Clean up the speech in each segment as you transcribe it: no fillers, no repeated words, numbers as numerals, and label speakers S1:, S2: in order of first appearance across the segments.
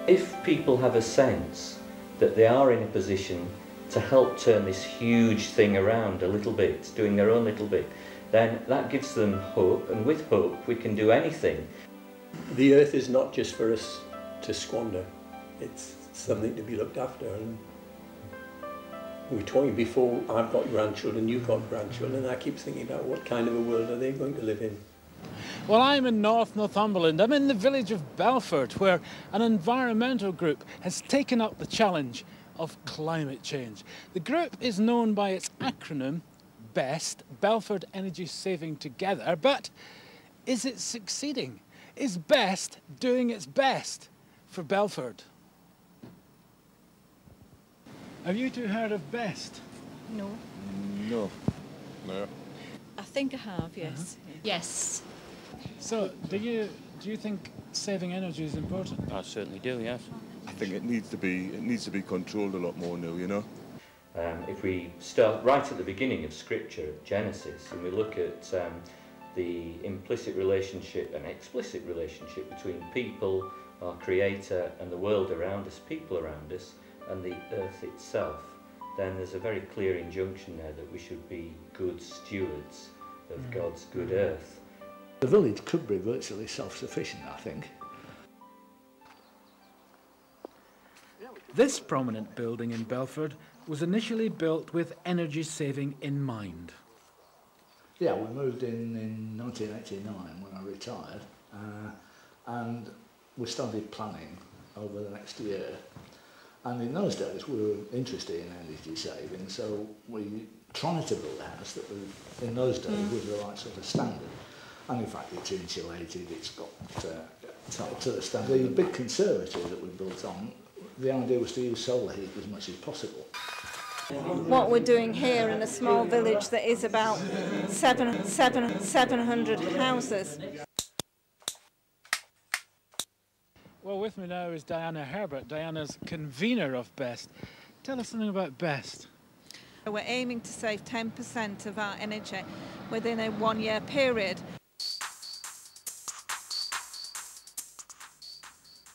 S1: If people have a sense that they are in a position to help turn this huge thing around a little bit, doing their own little bit, then that gives them hope, and with hope we can do anything.
S2: The earth is not just for us to squander, it's something to be looked after. And we were talking before, I've got grandchildren, you've got grandchildren, and I keep thinking about what kind of a world are they going to live in.
S3: Well, I'm in North Northumberland. I'm in the village of Belford, where an environmental group has taken up the challenge of climate change. The group is known by its acronym B.E.S.T., Belford Energy Saving Together, but is it succeeding? Is B.E.S.T. doing its best for Belford? Have you two heard of B.E.S.T.?
S4: No.
S5: No. No.
S4: I think I have, yes.
S6: Yes.
S3: So, do you think saving energy is important?
S7: I certainly do, yes.
S5: I think it needs to be controlled a lot more now, you know.
S1: If we start right at the beginning of Scripture, Genesis, and we look at the implicit relationship and explicit relationship between people, our Creator, and the world around us, people around us, and the earth itself, then there's a very clear injunction there that we should be good stewards of God's good earth.
S8: The village could be virtually self-sufficient, I think.
S3: This prominent building in Belford was initially built with energy saving in mind.
S8: Yeah, we moved in 1989 when I retired, and we started planning over the next year. And in those days we were interested in energy saving, so we tried to build a house that was, in those days, was the right sort of standard. And in fact it's insulated, it's got to the standard. The big conservatory that we built on, the idea was to use solar heat as much as possible.
S4: What we're doing here in a small village that is about 700 houses.
S3: Well, with me now is Diana Herbert. Diana's convener of B.E.S.T. Tell us something about B.E.S.T.
S4: We're aiming to save 10% of our energy within a 1-year period.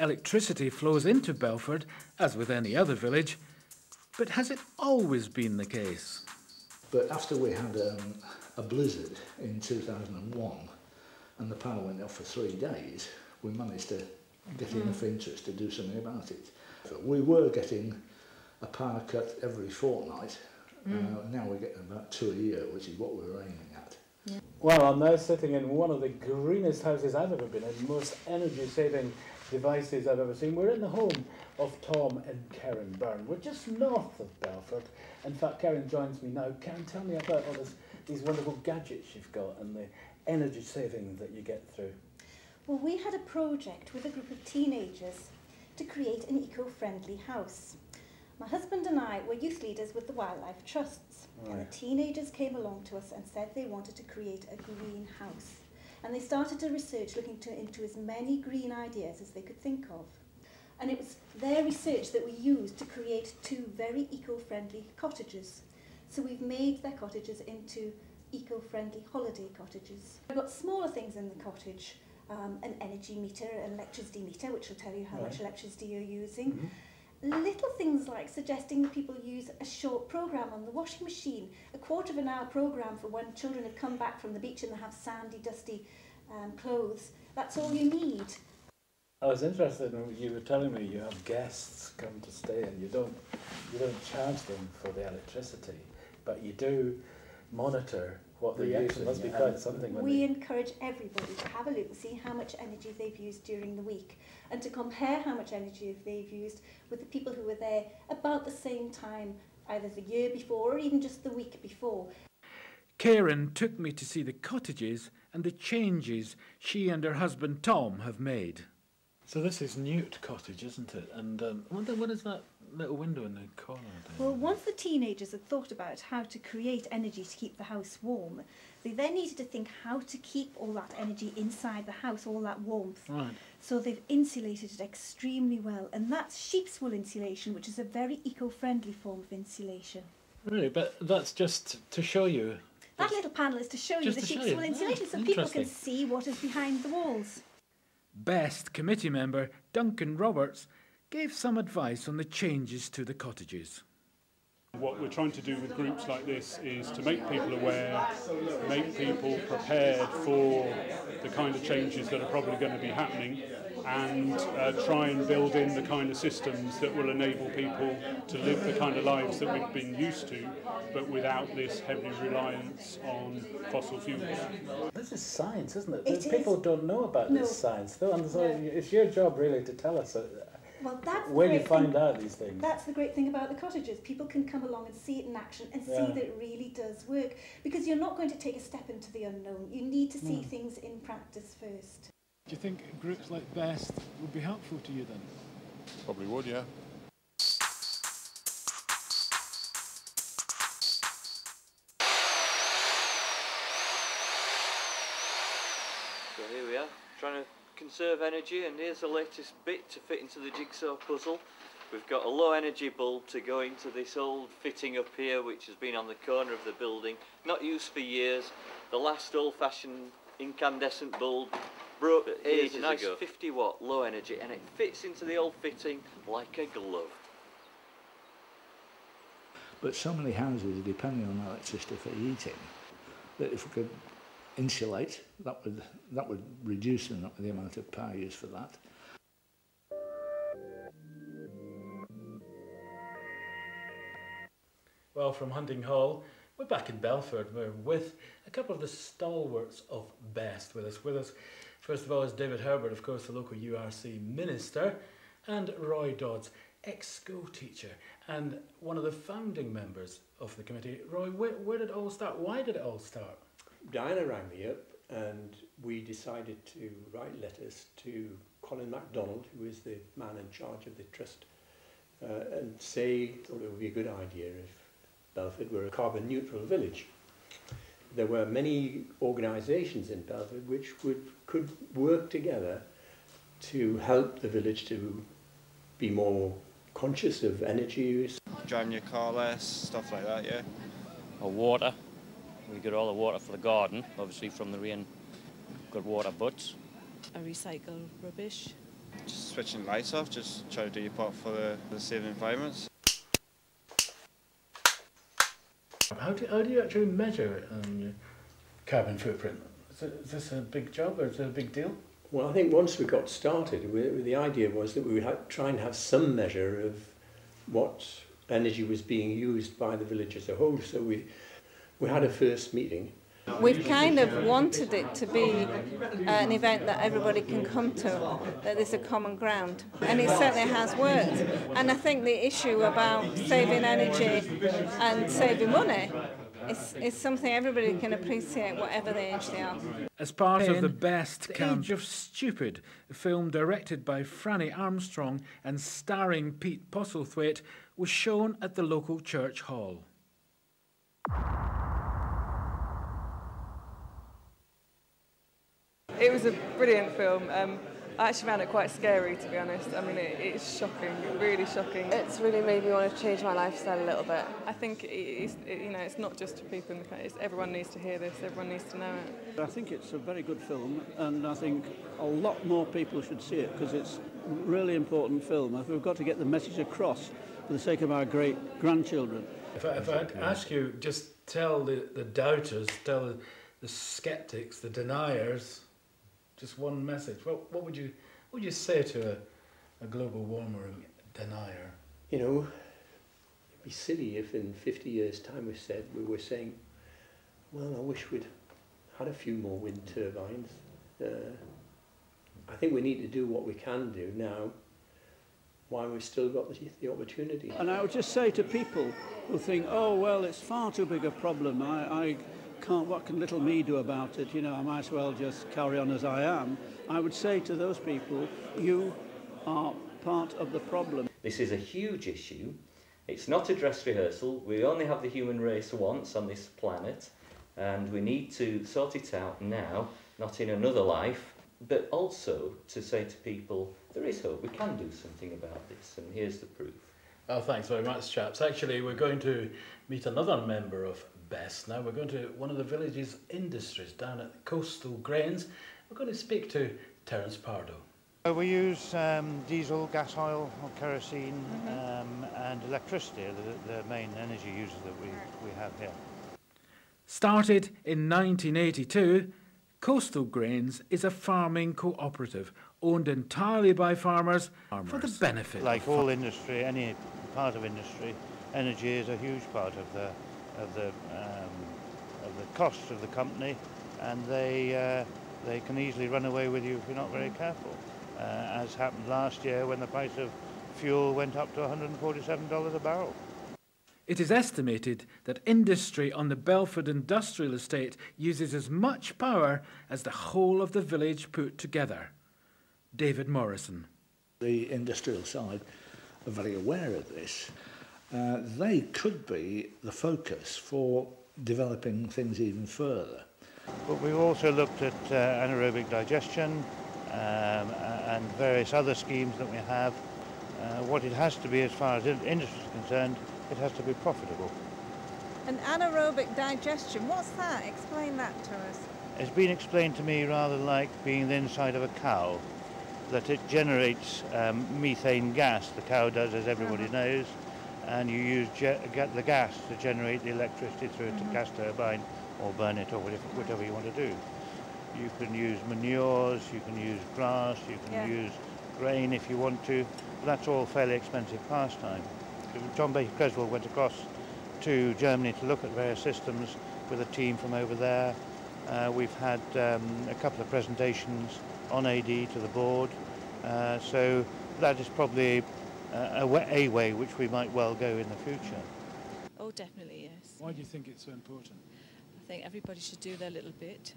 S3: Electricity flows into Belford, as with any other village, but has it always been the case?
S8: But after we had a blizzard in 2001 and the power went off for 3 days, we managed to get enough interest to do something about it. We were getting a power cut every fortnight. Now we're getting about 2 a year, which is what we're aiming at.
S3: Yeah. Well, I'm now sitting in one of the greenest houses I've ever been in, most energy-saving devices I've ever seen. We're in the home of Tom and Karen Byrne. We're just north of Belford. In fact, Karen joins me now. Karen, tell me about all these wonderful gadgets you've got and the energy saving that you get through.
S6: Well, we had a project with a group of teenagers to create an eco-friendly house. My husband and I were youth leaders with the Wildlife Trusts, and the teenagers came along to us and said they wanted to create a green house. And they started to research looking into as many green ideas as they could think of. And it was their research that we used to create 2 very eco-friendly cottages. So we've made their cottages into eco-friendly holiday cottages. We've got smaller things in the cottage, an energy meter, an electricity meter, which will tell you how much electricity you're using. Little things like suggesting that people use a short program on the washing machine, a 1/4 of an hour program for when children have come back from the beach and they have sandy, dusty clothes. That's all you need.
S3: I was interested in you were telling me you have guests come to stay and you don't charge them for the electricity, but you do monitor what they're using. It must be quite something.
S6: We encourage everybody to have a look and see how much energy they've used during the week and to compare how much energy they've used with the people who were there about the same time, either the year before or even just the week before.
S3: Karen took me to see the cottages and the changes she and her husband Tom have made. So this is Newt Cottage, isn't it? And I wonder, what is that little window in the corner there?
S6: Well, once the teenagers had thought about how to create energy to keep the house warm, they then needed to think how to keep all that energy inside the house, all that warmth.
S3: Right.
S6: So they've insulated it extremely well, and that's sheep's wool insulation, which is a very eco-friendly form of insulation.
S3: Really? But that's just to show you?
S6: That little panel is to show you the sheep's wool insulation, so people can see what is behind the walls.
S3: B.E.S.T. committee member Duncan Roberts gave some advice on the changes to the cottages.
S7: What we're trying to do with groups like this is to make people aware, make people prepared for the kind of changes that are probably going to be happening, and try and build in the kind of systems that will enable people to live the kind of lives that we've been used to, but without this heavy reliance on fossil fuels.
S3: This is science, isn't it?
S6: It
S3: People
S6: is.
S3: don't know about this science, though, and so it's your job really to tell us
S6: Well, that's
S3: where you
S6: the great
S3: find
S6: thing.
S3: out these things.
S6: That's the great thing about the cottages. People can come along and see it in action and see that it really does work. Because you're not going to take a step into the unknown. You need to see things in practice first.
S3: Do you think groups like B.E.S.T. would be helpful to you then?
S5: Probably would, yeah.
S1: So here we are, trying to conserve energy, and here's the latest bit to fit into the jigsaw puzzle. We've got a low energy bulb to go into this old fitting up here, which has been on the corner of the building, not used for years. The last old-fashioned incandescent bulb broke ages ago. Nice 50 watt low energy, and it fits into the old fitting like a glove.
S8: But so many houses are depending on electricity for heating that if we could insulate, that would reduce the amount of power used for that.
S3: Well, from Hunting Hall, we're back in Belford. We're with a couple of the stalwarts of B.E.S.T. with us. First of all is David Herbert, of course, the local URC minister, and Roy Dodds, ex-school teacher and one of the founding members of the committee. Roy, where did it all start? Why did it all start?
S2: Diana rang me up and we decided to write letters to Colin MacDonald, who is the man in charge of the trust, and say thought it would be a good idea if Belford were a carbon neutral village. There were many organisations in Belford which could work together to help the village to be more conscious of energy use.
S9: Driving your car less, stuff like that, yeah.
S10: Or water. We get all the water for the garden, obviously from the rain. Good water butts.
S11: I recycle rubbish.
S9: Just switching lights off, just try to do your part for the saving environments.
S3: How do you actually measure your carbon footprint? Is this a big job or is it a big deal?
S2: Well, I think once we got started, the idea was that we would try and have some measure of what energy was being used by the village as a whole. So we had a first meeting.
S4: We've kind of wanted it to be an event that everybody can come to, that there's a common ground, and it certainly has worked. And I think the issue about saving energy and saving money is something everybody can appreciate, whatever the age they are.
S3: As part of the B.E.S.T. camp, Age of Stupid, a film directed by Franny Armstrong and starring Pete Postlethwaite, was shown at the local church hall.
S11: It was a brilliant film. I actually found it quite scary, to be honest. I mean, it's shocking, really shocking.
S12: It's really made me want to change my lifestyle a little bit.
S11: I think it's not just for people in the country. Everyone needs to hear this. Everyone needs to know it.
S13: I think it's a very good film, and I think a lot more people should see it because it's a really important film. We've got to get the message across for the sake of our great grandchildren.
S3: If I'd ask you, just tell the doubters, tell the sceptics, the deniers, just one message. What would you say to a global warming denier?
S2: You know, it'd be silly if in 50 years' time we were saying, well, I wish we'd had a few more wind turbines. I think we need to do what we can do now while we've still got the opportunity.
S13: And I would just say to people who think, oh, well, it's far too big a problem. I can't, what can little me do about it? You know, I might as well just carry on as I am. I would say to those people, you are part of the problem.
S1: This is a huge issue. It's not a dress rehearsal. We only have the human race once on this planet, and we need to sort it out now, not in another life, but also to say to people, there is hope, we can do something about this, and here's the proof.
S3: Oh, thanks very much, chaps. Actually, we're going to meet another member of B.E.S.T. now. We're going to one of the village's industries down at Coastal Grains. We're going to speak to Terence Pardo.
S14: We use diesel, gas oil, or kerosene, and electricity are the main energy users that we have here.
S3: Started in 1982, Coastal Grains is a farming cooperative owned entirely by farmers for the benefit.
S14: Like all industry, any part of industry, energy is a huge part of the costs of the company, and they can easily run away with you if you're not very careful. As happened last year when the price of fuel went up to $147 a barrel.
S3: It is estimated that industry on the Belford industrial estate uses as much power as the whole of the village put together. David Morrison.
S8: The industrial side are very aware of this. They could be the focus for developing things even further.
S14: But we've also looked at anaerobic digestion and various other schemes that we have. What it has to be, as far as industry is concerned, it has to be profitable.
S4: And anaerobic digestion, what's that? Explain that to us.
S14: It's been explained to me rather like being the inside of a cow, that it generates methane gas, the cow does, as everybody knows, and you use the gas to generate the electricity through a gas turbine, or burn it, or whatever you want to do. You can use manures, you can use grass, you can use grain if you want to. That's all fairly expensive pastime. John Baker Creswell went across to Germany to look at various systems with a team from over there. We've had a couple of presentations on AD to the board, so that is probably a way which we might well go in the future.
S15: Oh, definitely, yes.
S3: Why do you think it's so important?
S15: I think everybody should do their little bit.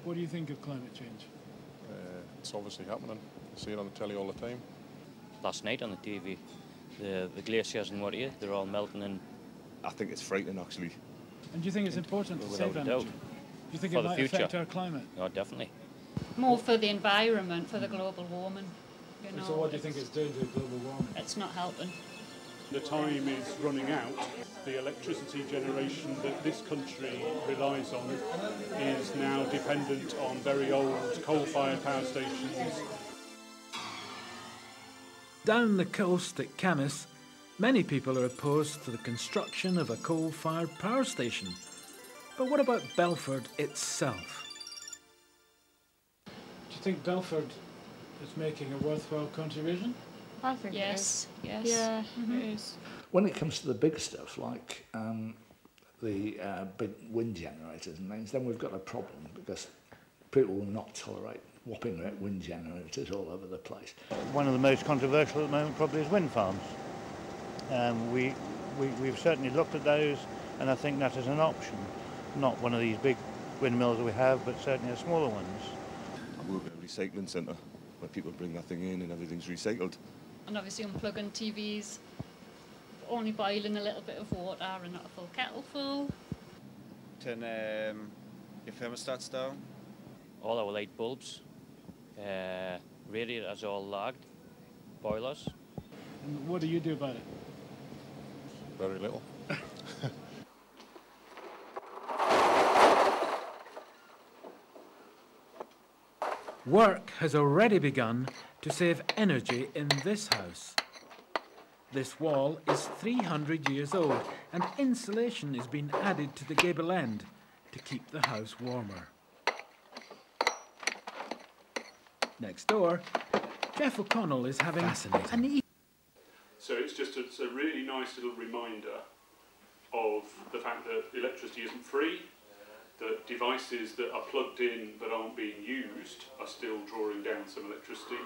S3: What do you think of climate change?
S16: It's obviously happening. You see it on the telly all the time.
S10: Last night on the TV, the glaciers in Waterloo, they're all melting, and
S5: I think it's frightening, actually.
S3: And do you think it's important to save energy? Do you think
S10: for
S3: it might
S10: the future.
S3: affect our climate?
S10: Oh, definitely.
S17: More for the environment, for the global warming. You know,
S3: so what do you think it's doing to global warming?
S17: It's not helping.
S7: The time is running out. The electricity generation that this country relies on is now dependent on very old coal-fired power stations.
S3: Down the coast at Camas, many people are opposed to the construction of a coal-fired power station. But what about Belford itself? Do you think Belford is making a worthwhile contribution?
S12: I think
S17: yes.
S12: it is.
S17: Yes. Yeah, it is.
S8: When it comes to the big stuff like the big wind generators and things, then we've got a problem because people will not tolerate whopping wind generators all over the place.
S14: One of the most controversial at the moment probably is wind farms. We've certainly looked at those, and I think that is an option. Not one of these big windmills that we have, but certainly the smaller ones.
S5: I work at a recycling centre where people bring that thing in and everything's recycled.
S17: And obviously unplugging TVs, only boiling a little bit of water and not a full kettle full.
S9: Turn your thermostats down.
S10: All our light bulbs, radiators all lagged, boilers.
S3: And what do you do about it?
S16: Very little.
S3: Work has already begun to save energy in this house. This wall is 300 years old and insulation is being added to the gable end to keep the house warmer. Next door, Jeff O'Connell is having fascinating.
S7: So it's a really nice little reminder of the fact that electricity isn't free, that devices that are plugged in but aren't being used are still drawing down some electricity.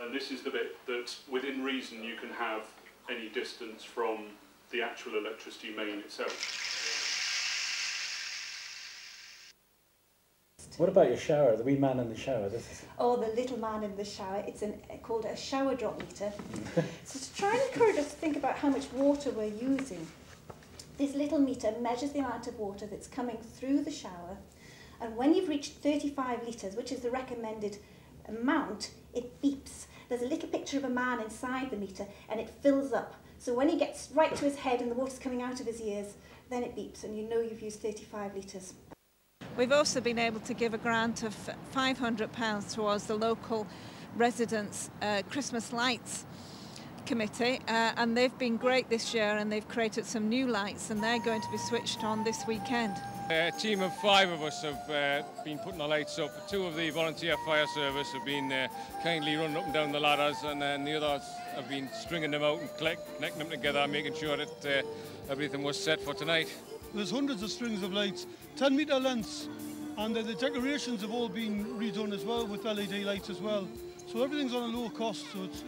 S7: And this is the bit that, within reason, you can have any distance from the actual electricity main itself.
S3: What about your shower, the wee man in the shower?
S6: Oh, the little man in the shower. It's called a shower drop meter. So to try and encourage us to think about how much water we're using, this little meter measures the amount of water that's coming through the shower, and when you've reached 35 litres, which is the recommended amount, it beeps. There's a little picture of a man inside the meter, and it fills up. So when he gets right to his head and the water's coming out of his ears, then it beeps, and you know you've used 35 litres.
S4: We've also been able to give a grant of £500 towards the local residents' Christmas lights committee, and they've been great this year, and they've created some new lights, and they're going to be switched on this weekend.
S18: A team of 5 of us have been putting the lights up. 2 of the volunteer fire service have been kindly running up and down the ladders, and then the others have been stringing them out and connecting them together, making sure that everything was set for tonight.
S19: There's hundreds of strings of lights, 10-metre lengths, and the decorations have all been redone as well with LED lights as well. So everything's on a low cost, so it's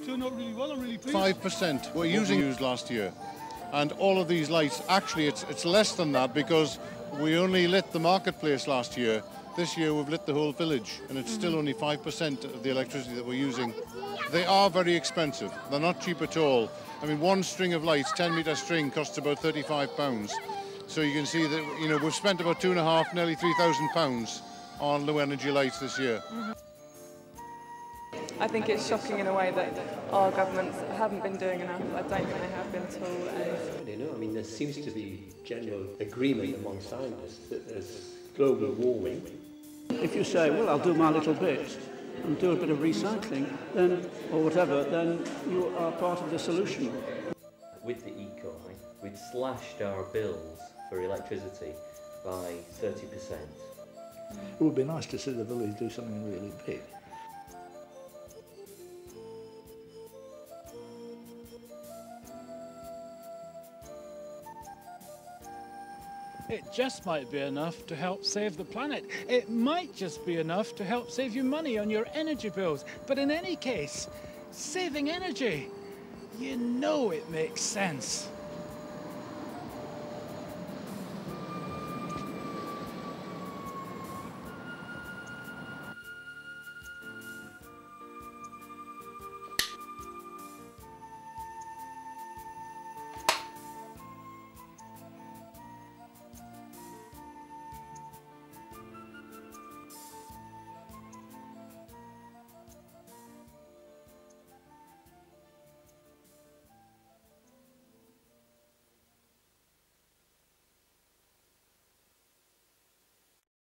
S19: turned out really well. I'm really pleased.
S20: 5% were used last year, and all of these lights, actually it's less than that because we only lit the marketplace last year. This year we've lit the whole village, and it's still only 5% of the electricity that we're using. They are very expensive. They're not cheap at all. I mean, one string of lights, 10-metre string, costs about £35. So you can see that, you know, we've spent about £2,500, nearly £3,000 on low energy lights this year.
S11: I think it's shocking in a way that our governments haven't been doing enough. I don't think they have been at all.
S2: I don't know. I mean, there seems to be general agreement among scientists that there's global warming.
S13: If you say, well, I'll do my little bit and do a bit of recycling, then, or whatever, then you are part of the solution.
S1: With the Eco, we'd slashed our bills for electricity by 30%.
S8: It would be nice to see the village do something really big.
S3: It just might be enough to help save the planet. It might just be enough to help save you money on your energy bills. But in any case, saving energy, you know it makes sense.